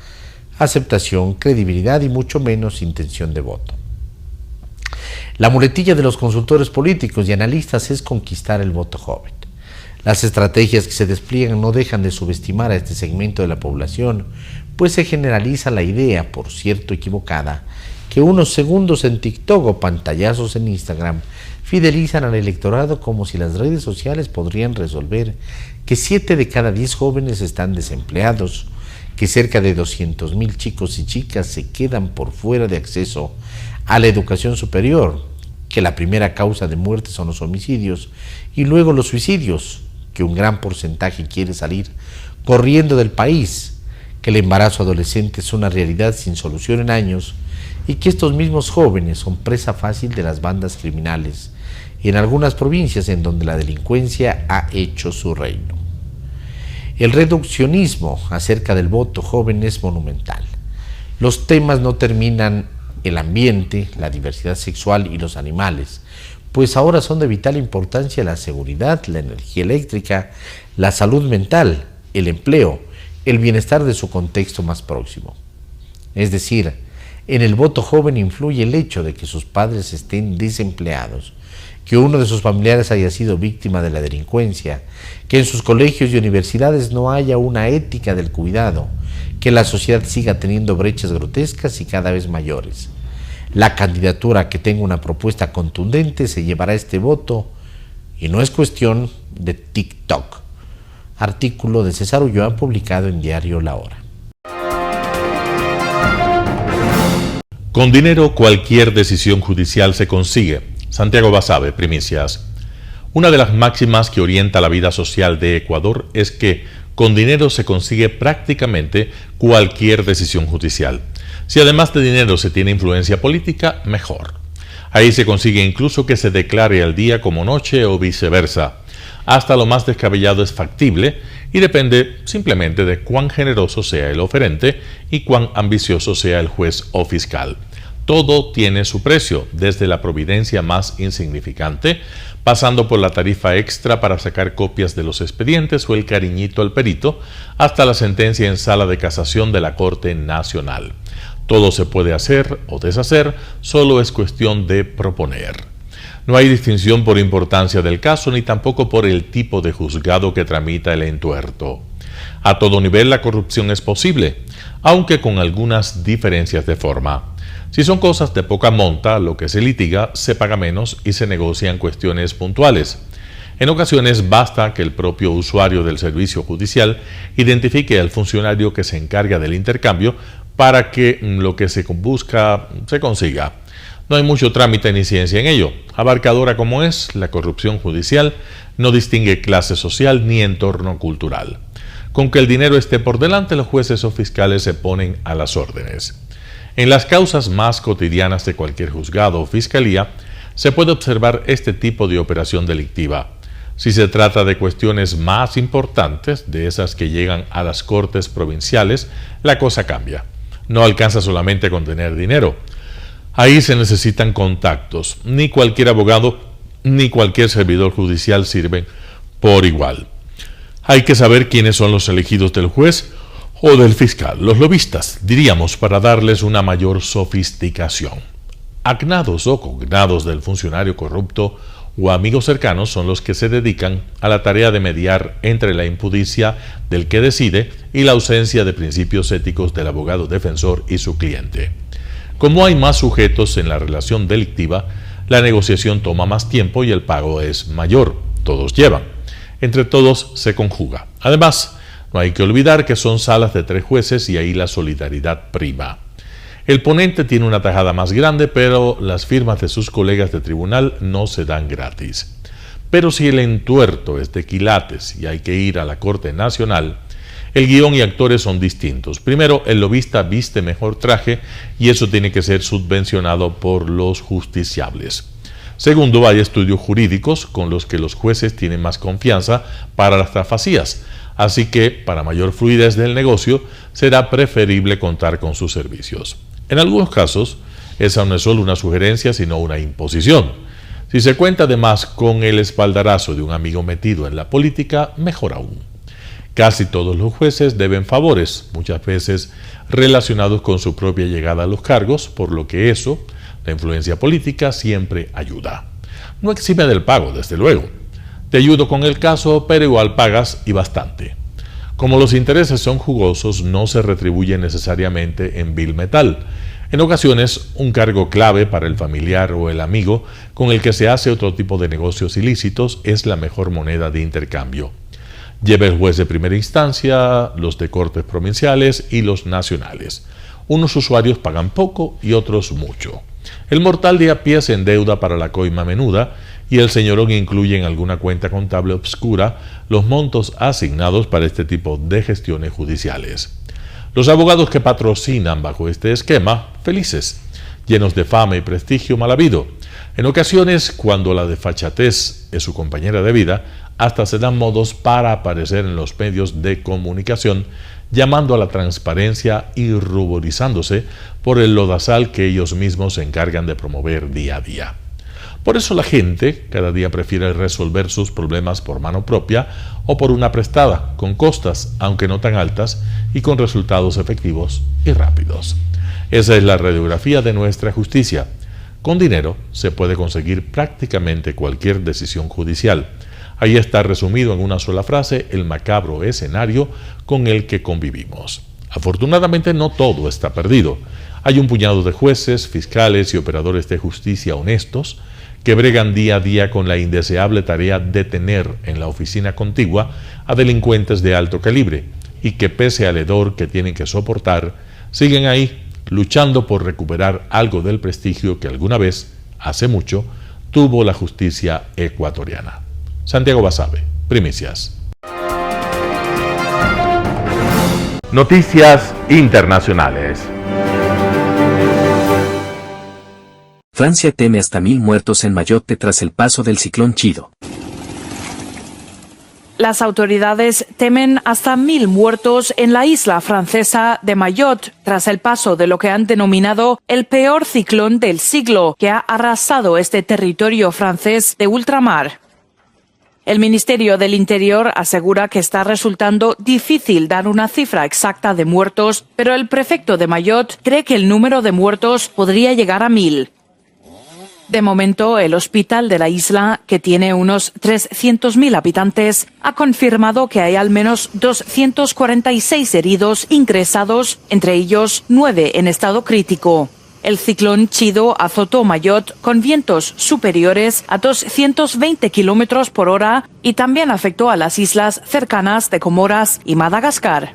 aceptación, credibilidad y mucho menos intención de voto. La muletilla de los consultores políticos y analistas es conquistar el voto joven. Las estrategias que se despliegan no dejan de subestimar a este segmento de la población, pues se generaliza la idea, por cierto equivocada, que unos segundos en TikTok o pantallazos en Instagram fidelizan al electorado, como si las redes sociales podrían resolver que 7 de cada 10 jóvenes están desempleados, que cerca de 200,000 chicos y chicas se quedan por fuera de acceso a la educación superior, que la primera causa de muerte son los homicidios y luego los suicidios, que un gran porcentaje quiere salir corriendo del país, que el embarazo adolescente es una realidad sin solución en años y que estos mismos jóvenes son presa fácil de las bandas criminales y en algunas provincias en donde la delincuencia ha hecho su reino. El reduccionismo acerca del voto joven es monumental. Los temas no terminan el ambiente, la diversidad sexual y los animales, pues ahora son de vital importancia la seguridad, la energía eléctrica, la salud mental, el empleo, el bienestar de su contexto más próximo. Es decir, en el voto joven influye el hecho de que sus padres estén desempleados, que uno de sus familiares haya sido víctima de la delincuencia, que en sus colegios y universidades no haya una ética del cuidado, que la sociedad siga teniendo brechas grotescas y cada vez mayores. La candidatura que tenga una propuesta contundente se llevará este voto y no es cuestión de TikTok. Artículo de César Ulloa publicado en Diario La Hora. Con dinero cualquier decisión judicial se consigue. Santiago Basabe, Primicias. Una de las máximas que orienta la vida social de Ecuador es que con dinero se consigue prácticamente cualquier decisión judicial. Si además de dinero se tiene influencia política, mejor. Ahí se consigue incluso que se declare el día como noche o viceversa. Hasta lo más descabellado es factible y depende simplemente de cuán generoso sea el oferente y cuán ambicioso sea el juez o fiscal. Todo tiene su precio, desde la providencia más insignificante, pasando por la tarifa extra para sacar copias de los expedientes o el cariñito al perito, hasta la sentencia en sala de casación de la Corte Nacional. Todo se puede hacer o deshacer, solo es cuestión de proponer. No hay distinción por importancia del caso ni tampoco por el tipo de juzgado que tramita el entuerto. A todo nivel la corrupción es posible, aunque con algunas diferencias de forma. Si son cosas de poca monta, lo que se litiga se paga menos y se negocian cuestiones puntuales. En ocasiones basta que el propio usuario del servicio judicial identifique al funcionario que se encarga del intercambio para que lo que se busca se consiga. No hay mucho trámite ni ciencia en ello. Abarcadora como es, la corrupción judicial no distingue clase social ni entorno cultural. Con que el dinero esté por delante, los jueces o fiscales se ponen a las órdenes. En las causas más cotidianas de cualquier juzgado o fiscalía, se puede observar este tipo de operación delictiva. Si se trata de cuestiones más importantes, de esas que llegan a las cortes provinciales, la cosa cambia. No alcanza solamente con tener dinero. Ahí se necesitan contactos. Ni cualquier abogado ni cualquier servidor judicial sirven por igual. Hay que saber quiénes son los elegidos del juez o del fiscal, los lobistas, diríamos, para darles una mayor sofisticación. Agnados o cognados del funcionario corrupto o amigos cercanos son los que se dedican a la tarea de mediar entre la impudicia del que decide y la ausencia de principios éticos del abogado defensor y su cliente. Como hay más sujetos en la relación delictiva, la negociación toma más tiempo y el pago es mayor. Todos llevan. Entre todos se conjuga. Además, no hay que olvidar que son salas de 3 jueces y ahí la solidaridad prima. El ponente tiene una tajada más grande, pero las firmas de sus colegas de tribunal no se dan gratis. Pero si el entuerto es de quilates y hay que ir a la Corte Nacional, el guión y actores son distintos. Primero, el lobista viste mejor traje y eso tiene que ser subvencionado por los justiciables. Segundo, hay estudios jurídicos con los que los jueces tienen más confianza para las trafacías. Así que, para mayor fluidez del negocio, será preferible contar con sus servicios. En algunos casos, esa no es solo una sugerencia, sino una imposición. Si se cuenta además con el espaldarazo de un amigo metido en la política, mejor aún. Casi todos los jueces deben favores, muchas veces relacionados con su propia llegada a los cargos, por lo que eso, la influencia política, siempre ayuda. No exime del pago, desde luego. Te ayudo con el caso, pero igual pagas y bastante. Como los intereses son jugosos, no se retribuye necesariamente en vil metal. En ocasiones, un cargo clave para el familiar o el amigo con el que se hace otro tipo de negocios ilícitos es la mejor moneda de intercambio. Lleva el juez de primera instancia, los de cortes provinciales y los nacionales. Unos usuarios pagan poco y otros mucho. El mortal de a pie se endeuda para la coima menuda y el señorón incluye en alguna cuenta contable obscura los montos asignados para este tipo de gestiones judiciales. Los abogados que patrocinan bajo este esquema, felices, llenos de fama y prestigio mal habido. En ocasiones, cuando la desfachatez es su compañera de vida, hasta se dan modos para aparecer en los medios de comunicación, llamando a la transparencia y ruborizándose por el lodazal que ellos mismos se encargan de promover día a día. Por eso la gente cada día prefiere resolver sus problemas por mano propia o por una prestada, con costas, aunque no tan altas, y con resultados efectivos y rápidos. Esa es la radiografía de nuestra justicia. Con dinero se puede conseguir prácticamente cualquier decisión judicial. Ahí está resumido en una sola frase el macabro escenario con el que convivimos. Afortunadamente no todo está perdido. Hay un puñado de jueces, fiscales y operadores de justicia honestos que bregan día a día con la indeseable tarea de tener en la oficina contigua a delincuentes de alto calibre y que pese al hedor que tienen que soportar, siguen ahí luchando por recuperar algo del prestigio que alguna vez, hace mucho, tuvo la justicia ecuatoriana. Santiago Basabe, Primicias. Noticias internacionales. Francia teme hasta 1000 muertos en Mayotte tras el paso del ciclón Chido. Las autoridades temen hasta 1000 muertos en la isla francesa de Mayotte tras el paso de lo que han denominado el peor ciclón del siglo que ha arrasado este territorio francés de ultramar. El Ministerio del Interior asegura que está resultando difícil dar una cifra exacta de muertos, pero el prefecto de Mayotte cree que el número de muertos podría llegar a 1000. De momento, el hospital de la isla, que tiene unos 300.000 habitantes, ha confirmado que hay al menos 246 heridos ingresados, entre ellos 9 en estado crítico. El ciclón Chido azotó Mayotte con vientos superiores a 220 kilómetros por hora y también afectó a las islas cercanas de Comoras y Madagascar.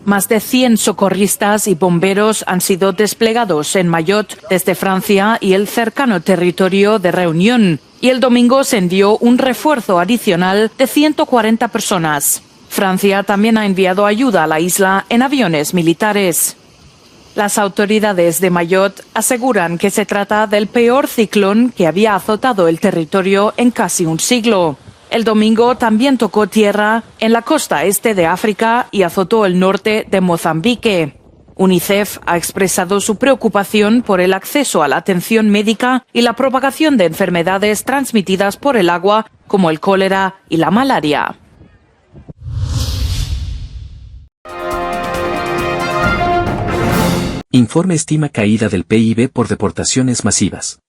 Más de 100 socorristas y bomberos han sido desplegados en Mayotte desde Francia y el cercano territorio de Reunión, y el domingo se envió un refuerzo adicional de 140 personas. Francia también ha enviado ayuda a la isla en aviones militares. Las autoridades de Mayotte aseguran que se trata del peor ciclón que había azotado el territorio en casi un siglo. El domingo también tocó tierra en la costa este de África y azotó el norte de Mozambique. UNICEF ha expresado su preocupación por el acceso a la atención médica y la propagación de enfermedades transmitidas por el agua, como el cólera y la malaria. Informe estima caída del PIB por deportaciones masivas.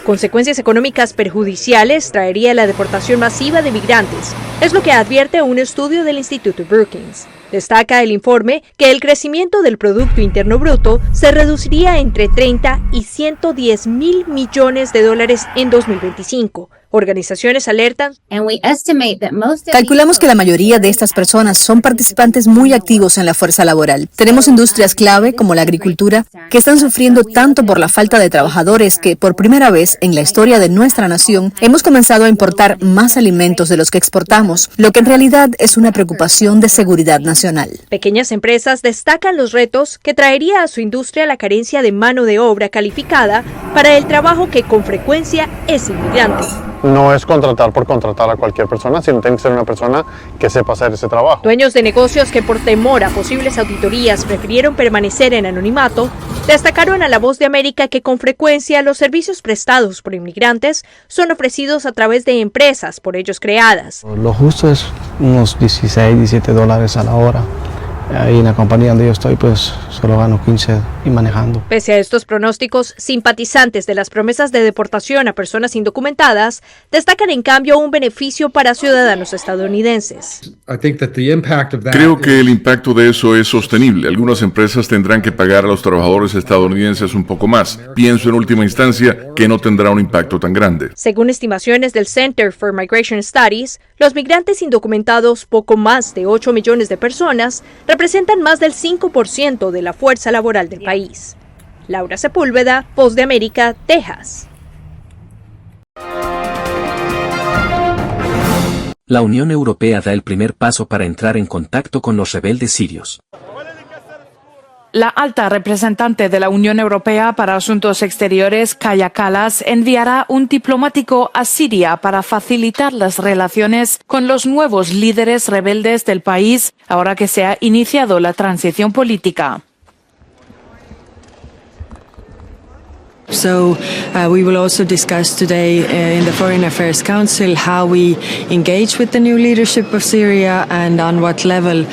Consecuencias económicas perjudiciales traería la deportación masiva de migrantes, es lo que advierte un estudio del Instituto Brookings. Destaca el informe que el crecimiento del Producto Interno Bruto se reduciría entre 30 y 110 mil millones de dólares en 2025. Organizaciones alertan. Calculamos que la mayoría de estas personas son participantes muy activos en la fuerza laboral. Tenemos industrias clave como la agricultura que están sufriendo tanto por la falta de trabajadores que por primera vez en la historia de nuestra nación hemos comenzado a importar más alimentos de los que exportamos, lo que en realidad es una preocupación de seguridad nacional. Pequeñas empresas destacan los retos que traería a su industria la carencia de mano de obra calificada para el trabajo que con frecuencia es inmigrante. No es contratar por contratar a cualquier persona, sino tiene que ser una persona que sepa hacer ese trabajo. Dueños de negocios que por temor a posibles auditorías prefirieron permanecer en anonimato, destacaron a La Voz de América que con frecuencia los servicios prestados por inmigrantes son ofrecidos a través de empresas por ellos creadas. Lo justo es unos 16, 17 dólares a la hora. Ahí en la compañía donde yo estoy, pues solo gano 15 y manejando. Pese a estos pronósticos, simpatizantes de las promesas de deportación a personas indocumentadas destacan en cambio un beneficio para ciudadanos estadounidenses. Creo que el impacto de eso es sostenible. Algunas empresas tendrán que pagar a los trabajadores estadounidenses un poco más. Pienso en última instancia que no tendrá un impacto tan grande. Según estimaciones del Center for Migration Studies, los migrantes indocumentados, poco más de 8 millones de personas, representan más del 5% de la fuerza laboral del país. Laura Sepúlveda, Voz de América, Texas. La Unión Europea da el primer paso para entrar en contacto con los rebeldes sirios. La alta representante de la Unión Europea para Asuntos Exteriores, Kaja Kallas, enviará un diplomático a Siria para facilitar las relaciones con los nuevos líderes rebeldes del país, ahora que se ha iniciado la transición política. So we will also discuss today in the Foreign Affairs Council how we engage with the new leadership of Syria and on what level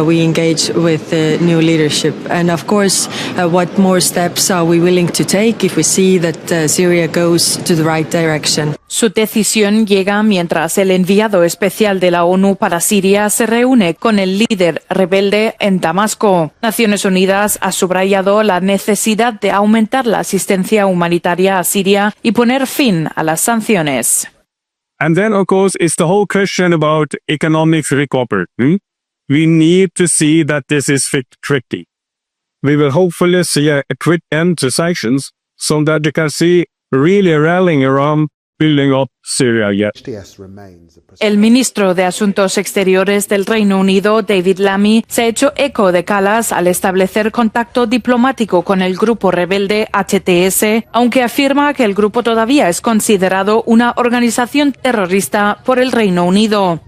we engage with the new leadership. And of course, what more steps are we willing to take if we see that Syria goes to the right direction. Su decisión llega mientras el enviado especial de la ONU para Siria se reúne con el líder rebelde en Damasco. Naciones Unidas ha subrayado la necesidad de aumentar la asistencia humanitaria a Siria y poner fin a las sanciones. And then, of course, it's the whole question about economic recovery. We need to see that this is tricky. We will hopefully see a quick end to sanctions so that you can see really rallying around building up Syria yet. El ministro de Asuntos Exteriores del Reino Unido, David Lammy, se ha hecho eco de Kallas al establecer contacto diplomático con el grupo rebelde HTS, aunque afirma que el grupo todavía es considerado una organización terrorista por el Reino Unido.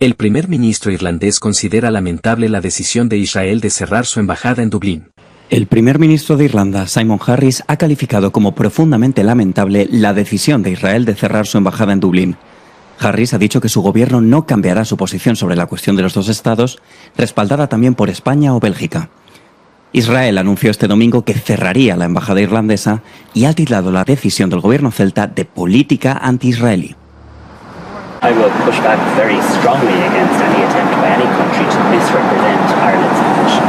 El primer ministro irlandés considera lamentable la decisión de Israel de cerrar su embajada en Dublín. El primer ministro de Irlanda, Simon Harris, ha calificado como profundamente lamentable la decisión de Israel de cerrar su embajada en Dublín. Harris ha dicho que su gobierno no cambiará su posición sobre la cuestión de los dos estados, respaldada también por España o Bélgica. Israel anunció este domingo que cerraría la embajada irlandesa y ha tildado la decisión del gobierno celta de política anti-israelí. I will push back very strongly against any attempt by any country to misrepresent Ireland's position.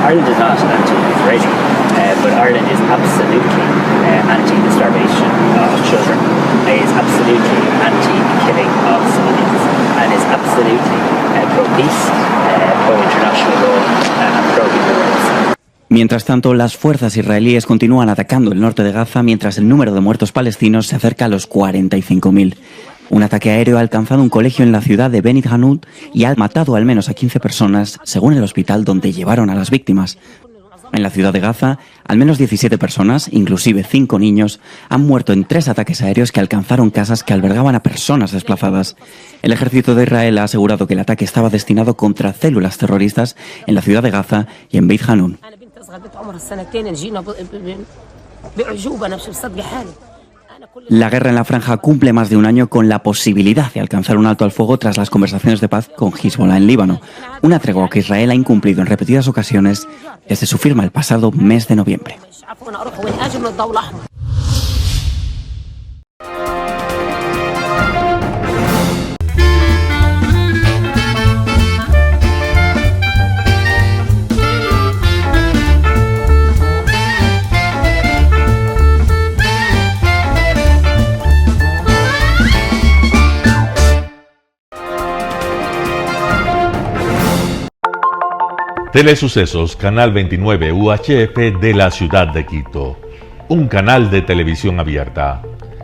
Ireland is not anti-Israeli, but Ireland is absolutely anti the starvation of children, is absolutely anti-killing of civilians, and is absolutely pro-peace, pro-international law, and pro-human rights. Mientras tanto, las fuerzas israelíes continúan atacando el norte de Gaza mientras el número de muertos palestinos se acerca a los 45.000. Un ataque aéreo ha alcanzado un colegio en la ciudad de Beit Hanoun y ha matado al menos a 15 personas, según el hospital donde llevaron a las víctimas. En la ciudad de Gaza, al menos 17 personas, inclusive 5 niños, han muerto en 3 ataques aéreos que alcanzaron casas que albergaban a personas desplazadas. El ejército de Israel ha asegurado que el ataque estaba destinado contra células terroristas en la ciudad de Gaza y en Beit Hanoun. La guerra en la franja cumple más de un año con la posibilidad de alcanzar un alto al fuego tras las conversaciones de paz con Hezbollah en Líbano, una tregua que Israel ha incumplido en repetidas ocasiones desde su firma el pasado mes de noviembre. Telesucesos, Canal 29 UHF de la ciudad de Quito. Un canal de televisión abierta.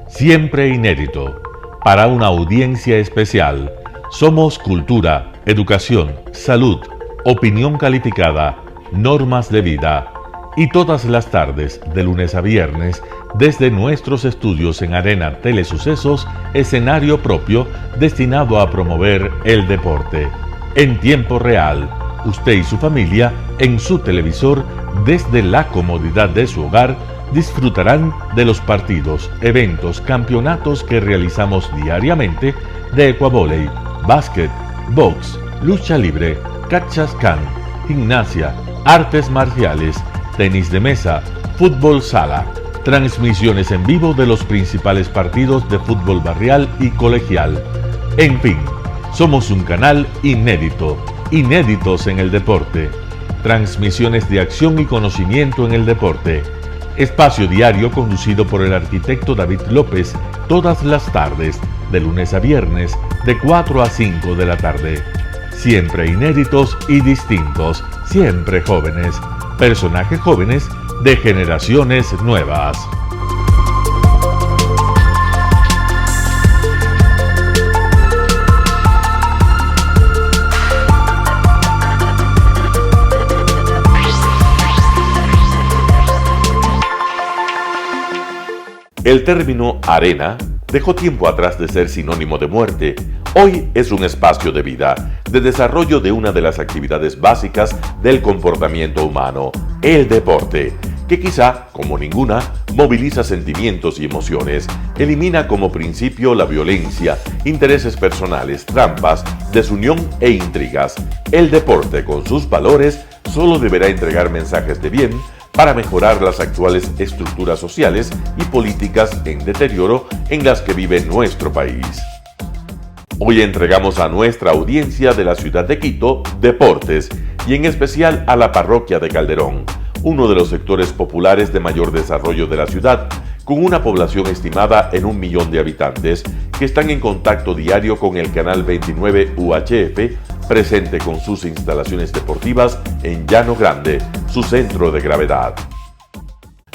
Siempre inédito. Para una audiencia especial. Somos cultura, educación, salud, opinión calificada, normas de vida. Y todas las tardes, de lunes a viernes, desde nuestros estudios en Arena Telesucesos, escenario propio destinado a promover el deporte. En tiempo real, usted y su familia, en su televisor, desde la comodidad de su hogar, disfrutarán de los partidos, eventos, campeonatos que realizamos diariamente de ecuavóley, básquet, box, lucha libre, cachascán, gimnasia, artes marciales, tenis de mesa, fútbol sala, transmisiones en vivo de los principales partidos de fútbol barrial y colegial. En fin, somos un canal inédito, inéditos en el deporte. Transmisiones de acción y conocimiento en el deporte. Espacio diario conducido por el arquitecto David López todas las tardes, de lunes a viernes, de 4 a 5 de la tarde. Siempre inéditos y distintos, siempre jóvenes. Personajes jóvenes de generaciones nuevas. El término arena dejó tiempo atrás de ser sinónimo de muerte. Hoy es un espacio de vida, de desarrollo de una de las actividades básicas del comportamiento humano, el deporte, que quizá, como ninguna, moviliza sentimientos y emociones, elimina como principio la violencia, intereses personales, trampas, desunión e intrigas. El deporte, con sus valores, solo deberá entregar mensajes de bien para mejorar las actuales estructuras sociales y políticas en deterioro en las que vive nuestro país. Hoy entregamos a nuestra audiencia de la ciudad de Quito deportes y en especial a la parroquia de Calderón, uno de los sectores populares de mayor desarrollo de la ciudad, con una población estimada en 1 millón de habitantes que están en contacto diario con el canal 29 UHF, presente con sus instalaciones deportivas en Llano Grande, su centro de gravedad.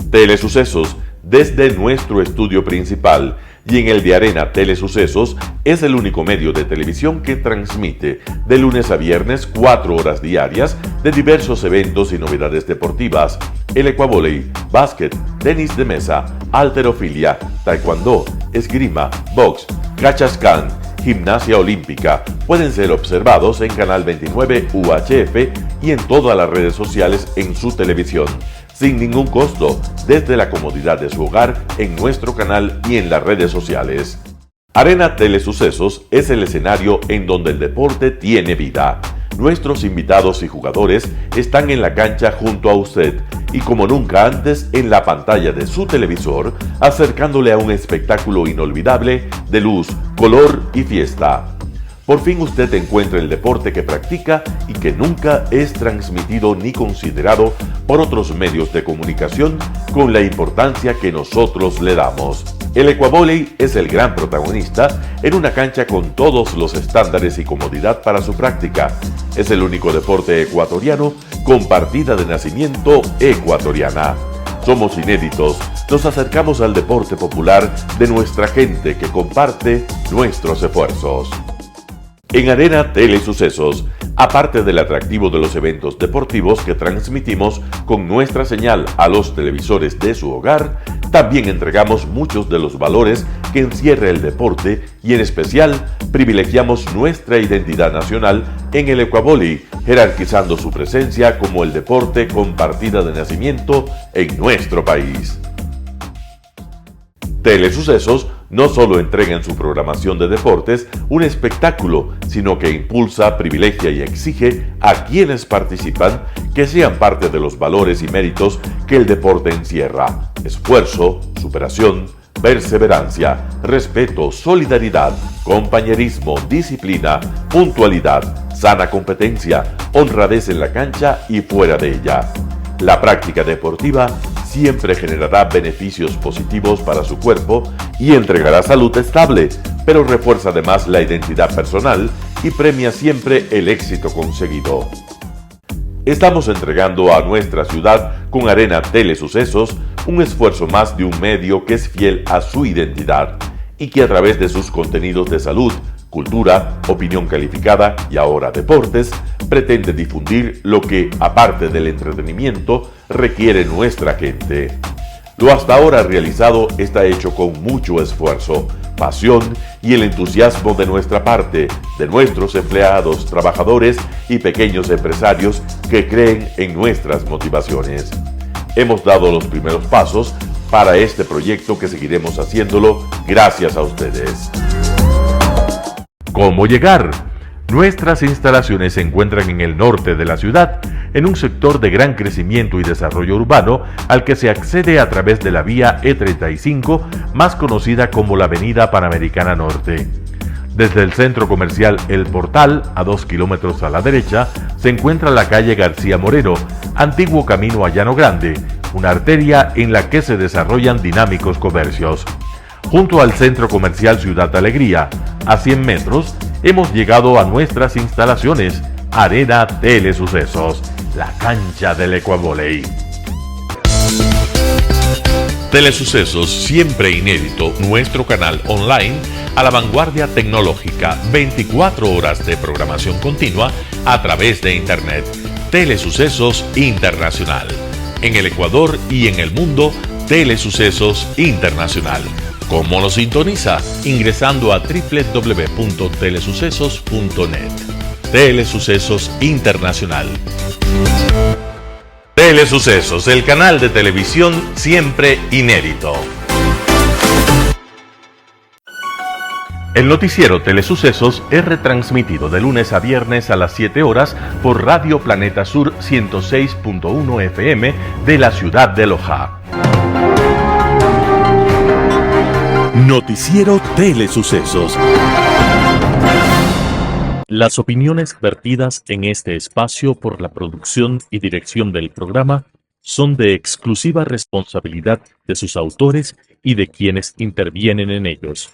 Telesucesos, desde nuestro estudio principal y en el de Arena Telesucesos, es el único medio de televisión que transmite de lunes a viernes 4 horas diarias de diversos eventos y novedades deportivas: el ecuavóley, básquet, tenis de mesa, halterofilia, taekwondo, esgrima, box, cachascán, gimnasia olímpica. Pueden ser observados en Canal 29 UHF y en todas las redes sociales en su televisión, sin ningún costo, desde la comodidad de su hogar, en nuestro canal y en las redes sociales. Arena Telesucesos es el escenario en donde el deporte tiene vida. Nuestros invitados y jugadores están en la cancha junto a usted y como nunca antes en la pantalla de su televisor, acercándole a un espectáculo inolvidable de luz, color y fiesta. Por fin usted encuentra el deporte que practica y que nunca es transmitido ni considerado por otros medios de comunicación con la importancia que nosotros le damos. El ecuavóley es el gran protagonista en una cancha con todos los estándares y comodidad para su práctica. Es el único deporte ecuatoriano con partida de nacimiento ecuatoriana. Somos inéditos, nos acercamos al deporte popular de nuestra gente que comparte nuestros esfuerzos. En Arena Telesucesos, aparte del atractivo de los eventos deportivos que transmitimos con nuestra señal a los televisores de su hogar, también entregamos muchos de los valores que encierra el deporte y en especial privilegiamos nuestra identidad nacional en el ecuavóley, jerarquizando su presencia como el deporte con partida de nacimiento en nuestro país. Telesucesos no solo entrega en su programación de deportes un espectáculo, sino que impulsa, privilegia y exige a quienes participan que sean parte de los valores y méritos que el deporte encierra: esfuerzo, superación, perseverancia, respeto, solidaridad, compañerismo, disciplina, puntualidad, sana competencia, honradez en la cancha y fuera de ella. La práctica deportiva siempre generará beneficios positivos para su cuerpo y entregará salud estable, pero refuerza además la identidad personal y premia siempre el éxito conseguido. Estamos entregando a nuestra ciudad con Arena Telesucesos un esfuerzo más de un medio que es fiel a su identidad y que a través de sus contenidos de salud, cultura, opinión calificada y ahora deportes, pretende difundir lo que, aparte del entretenimiento, requiere nuestra gente. Lo hasta ahora realizado está hecho con mucho esfuerzo, pasión y el entusiasmo de nuestra parte, de nuestros empleados, trabajadores y pequeños empresarios que creen en nuestras motivaciones. Hemos dado los primeros pasos para este proyecto que seguiremos haciéndolo gracias a ustedes. ¿Cómo llegar? Nuestras instalaciones se encuentran en el norte de la ciudad, en un sector de gran crecimiento y desarrollo urbano al que se accede a través de la vía E35, más conocida como la Avenida Panamericana Norte. Desde el centro comercial El Portal, a 2 kilómetros a la derecha, se encuentra la calle García Moreno, antiguo camino a Llano Grande, una arteria en la que se desarrollan dinámicos comercios. Junto al centro comercial Ciudad Alegría, a 100 metros, hemos llegado a nuestras instalaciones, Arena Telesucesos, la cancha del Ecuavoley. Telesucesos, siempre inédito, nuestro canal online a la vanguardia tecnológica, 24 horas de programación continua a través de Internet. Telesucesos Internacional. En el Ecuador y en el mundo, Telesucesos Internacional. ¿Cómo lo sintoniza? Ingresando a www.telesucesos.net. Telesucesos Internacional. Telesucesos, el canal de televisión siempre inédito. El noticiero Telesucesos es retransmitido de lunes a viernes a las 7 horas por Radio Planeta Sur 106.1 FM de la ciudad de Loja. Noticiero Telesucesos. Las opiniones vertidas en este espacio por la producción y dirección del programa son de exclusiva responsabilidad de sus autores y de quienes intervienen en ellos.